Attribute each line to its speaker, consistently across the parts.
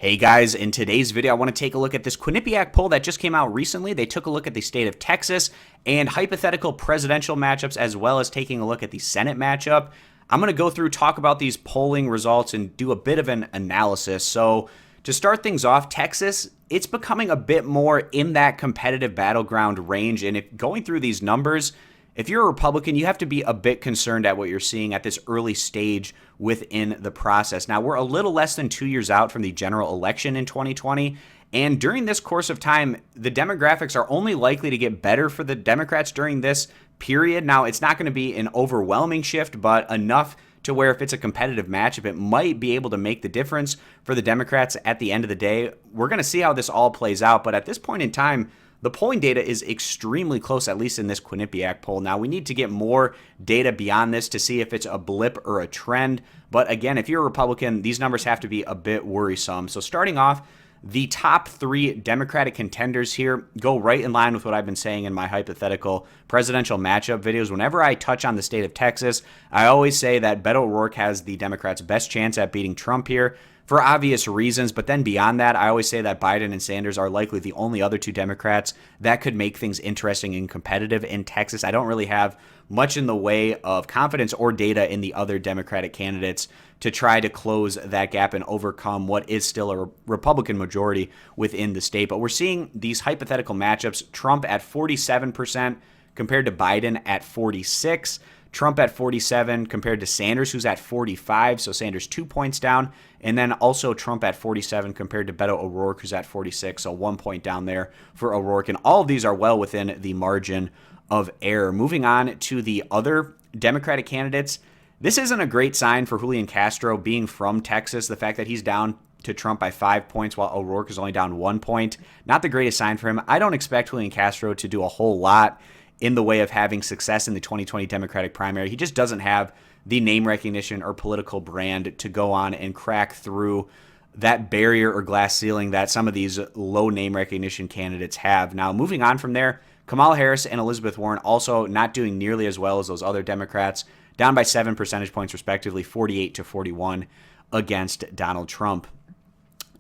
Speaker 1: Hey guys, in today's video, I want to take a look at this Quinnipiac poll that just came out recently. They took a look at the state of Texas and hypothetical presidential matchups, as well as taking a look at the Senate matchup. I'm going to go through, talk about these polling results, and do a bit of an analysis. So to start things off, Texas, it's becoming a bit more in that competitive battleground range. And if going through these numbers, if you're a Republican, you have to be a bit concerned at what you're seeing at this early stage within the process. Now, we're a little less than 2 years out from the general election in 2020. And during this course of time, the demographics are only likely to get better for the Democrats during this period. Now, it's not going to be an overwhelming shift, but enough to where if it's a competitive matchup, it might be able to make the difference for the Democrats at the end of the day. We're going to see how this all plays out. But at this point in time, the polling data is extremely close, at least in this Quinnipiac poll. Now, we need to get more data beyond this to see if it's a blip or a trend. But again, if you're a Republican, these numbers have to be a bit worrisome. So starting off, the top three Democratic contenders here go right in line with what I've been saying in my hypothetical presidential matchup videos. Whenever I touch on the state of Texas, I always say that Beto O'Rourke has the Democrats' best chance at beating Trump here, for obvious reasons. But then beyond that, I always say that Biden and Sanders are likely the only other two Democrats that could make things interesting and competitive in Texas. I don't really have much in the way of confidence or data in the other Democratic candidates to try to close that gap and overcome what is still a Republican majority within the state. But we're seeing these hypothetical matchups, Trump at 47% compared to Biden at 46%. Trump at 47 compared to Sanders, who's at 45, so Sanders 2 points down. And then also Trump at 47 compared to Beto O'Rourke, who's at 46, so 1 point down there for O'Rourke. And all of these are well within the margin of error. Moving on to the other Democratic candidates, this isn't a great sign for Julian Castro being from Texas. The fact that he's down to Trump by 5 points while O'Rourke is only down 1 point, not the greatest sign for him. I don't expect Julian Castro to do a whole lot in the way of having success in the 2020 Democratic primary. He just doesn't have the name recognition or political brand to go on and crack through that barrier or glass ceiling that some of these low name recognition candidates have. Now, moving on from there, Kamala Harris and Elizabeth Warren also not doing nearly as well as those other Democrats, down by 7 percentage points respectively, 48 to 41 against Donald Trump.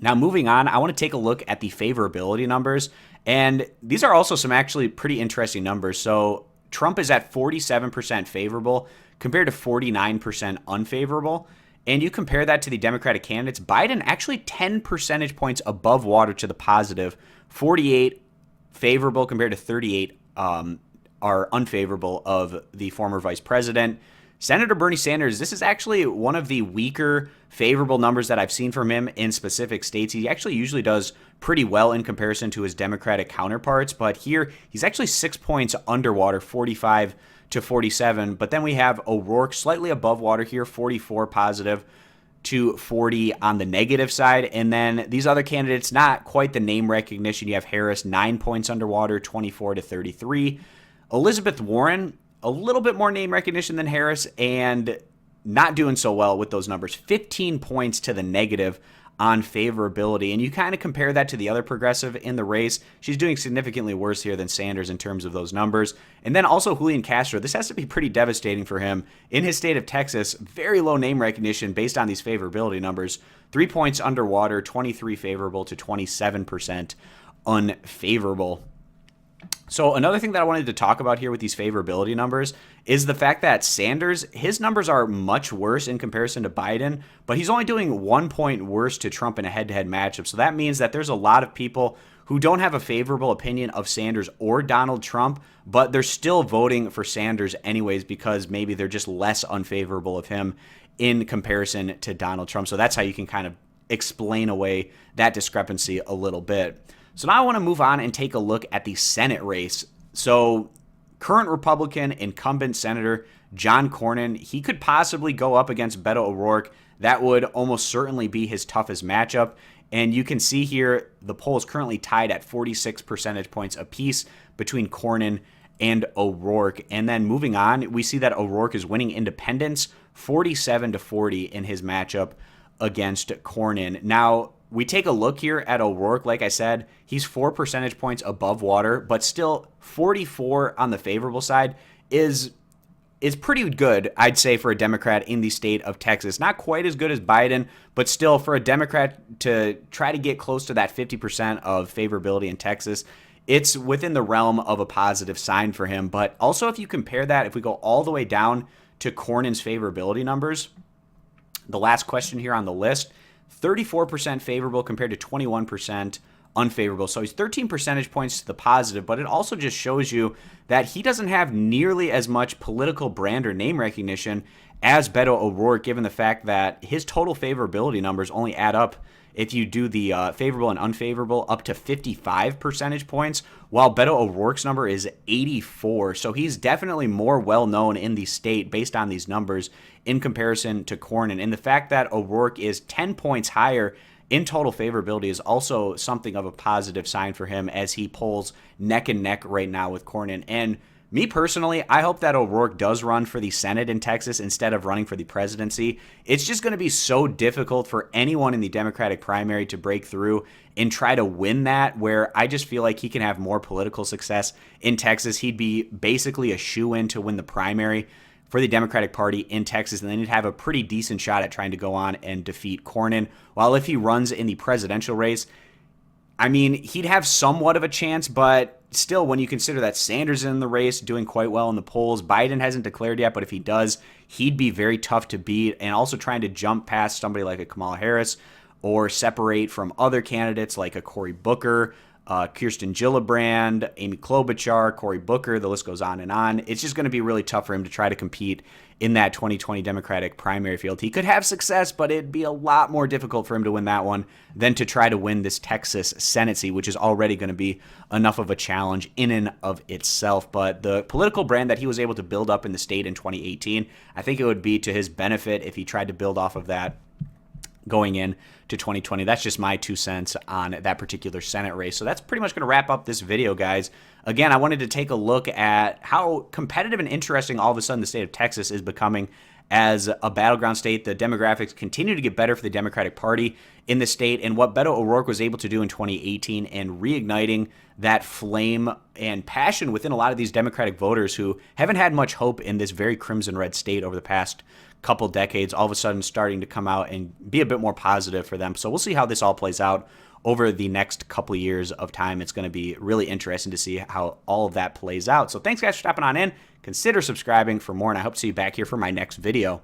Speaker 1: Now, moving on, I want to take a look at the favorability numbers. And these are also some actually pretty interesting numbers. So Trump is at 47% favorable compared to 49% unfavorable. And you compare that to the Democratic candidates, Biden actually 10 percentage points above water to the positive, 48 favorable compared to 38 are unfavorable of the former vice president. Senator Bernie Sanders, this is actually one of the weaker favorable numbers that I've seen from him in specific states. He actually usually does pretty well in comparison to his Democratic counterparts, but here he's actually 6 points underwater, 45 to 47. But then we have O'Rourke slightly above water here, 44 positive to 40 on the negative side. And then these other candidates, not quite the name recognition. You have Harris 9 points underwater, 24 to 33. Elizabeth Warren, a little bit more name recognition than Harris and not doing so well with those numbers. 15 points to the negative on favorability. And you kind of compare that to the other progressive in the race. She's doing significantly worse here than Sanders in terms of those numbers. And then also Julian Castro. This has to be pretty devastating for him. In his state of Texas, very low name recognition based on these favorability numbers. 3 points underwater, 23 favorable to 27% unfavorable. So another thing that I wanted to talk about here with these favorability numbers is the fact that Sanders, his numbers are much worse in comparison to Biden, but he's only doing 1 point worse to Trump in a head-to-head matchup. So that means that there's a lot of people who don't have a favorable opinion of Sanders or Donald Trump, but they're still voting for Sanders anyways because maybe they're just less unfavorable of him in comparison to Donald Trump. So that's how you can kind of explain away that discrepancy a little bit. So now I want to move on and take a look at the Senate race. So current Republican incumbent Senator John Cornyn, he could possibly go up against Beto O'Rourke. That would almost certainly be his toughest matchup. And you can see here the poll is currently tied at 46 percentage points apiece between Cornyn and O'Rourke. And then moving on, we see that O'Rourke is winning independents 47 to 40 in his matchup against Cornyn. Now, we take a look here at O'Rourke. Like I said, he's 4 percentage points above water, but still 44 on the favorable side is is pretty good, I'd say, for a Democrat in the state of Texas. Not quite as good as Biden, but still for a Democrat to try to get close to that 50% of favorability in Texas, it's within the realm of a positive sign for him. But also, if you compare that, if we go all the way down to Cornyn's favorability numbers, the last question here on the list, 34% favorable compared to 21% unfavorable. So he's 13 percentage points to the positive, but it also just shows you that he doesn't have nearly as much political brand or name recognition as Beto O'Rourke, given the fact that his total favorability numbers only add up, if you do the favorable and unfavorable, up to 55 percentage points, while Beto O'Rourke's number is 84. So he's definitely more well-known in the state based on these numbers in comparison to Cornyn. And the fact that O'Rourke is 10 points higher in total favorability is also something of a positive sign for him, as he polls neck and neck right now with Cornyn. And me personally, I hope that O'Rourke does run for the Senate in Texas instead of running for the presidency. It's just going to be so difficult for anyone in the Democratic primary to break through and try to win that, where I just feel like he can have more political success in Texas. He'd be basically a shoo-in to win the primary for the Democratic Party in Texas, and then he'd have a pretty decent shot at trying to go on and defeat Cornyn. While if he runs in the presidential race, I mean, he'd have somewhat of a chance, but still, when you consider that Sanders is in the race, doing quite well in the polls, Biden hasn't declared yet, but if he does, he'd be very tough to beat, and also trying to jump past somebody like a Kamala Harris or separate from other candidates like a Cory Booker, Kirsten Gillibrand, Amy Klobuchar, Cory Booker, the list goes on and on. It's just going to be really tough for him to try to compete in that 2020 Democratic primary field. He could have success, but it'd be a lot more difficult for him to win that one than to try to win this Texas Senate seat, which is already going to be enough of a challenge in and of itself. But the political brand that he was able to build up in the state in 2018, I think it would be to his benefit if he tried to build off of that going in to 2020. That's just my 2 cents on that particular Senate race. So that's pretty much going to wrap up this video, guys. Again, I wanted to take a look at how competitive and interesting all of a sudden the state of Texas is becoming as a battleground state. The demographics continue to get better for the Democratic Party in the state, and what Beto O'Rourke was able to do in 2018 and reigniting that flame and passion within a lot of these Democratic voters who haven't had much hope in this very crimson red state over the past couple decades, all of a sudden starting to come out and be a bit more positive for them. So we'll see how this all plays out over the next couple of years of time. It's going to be really interesting to see how all of that plays out. So thanks guys for stopping on in. Consider subscribing for more, and I hope to see you back here for my next video.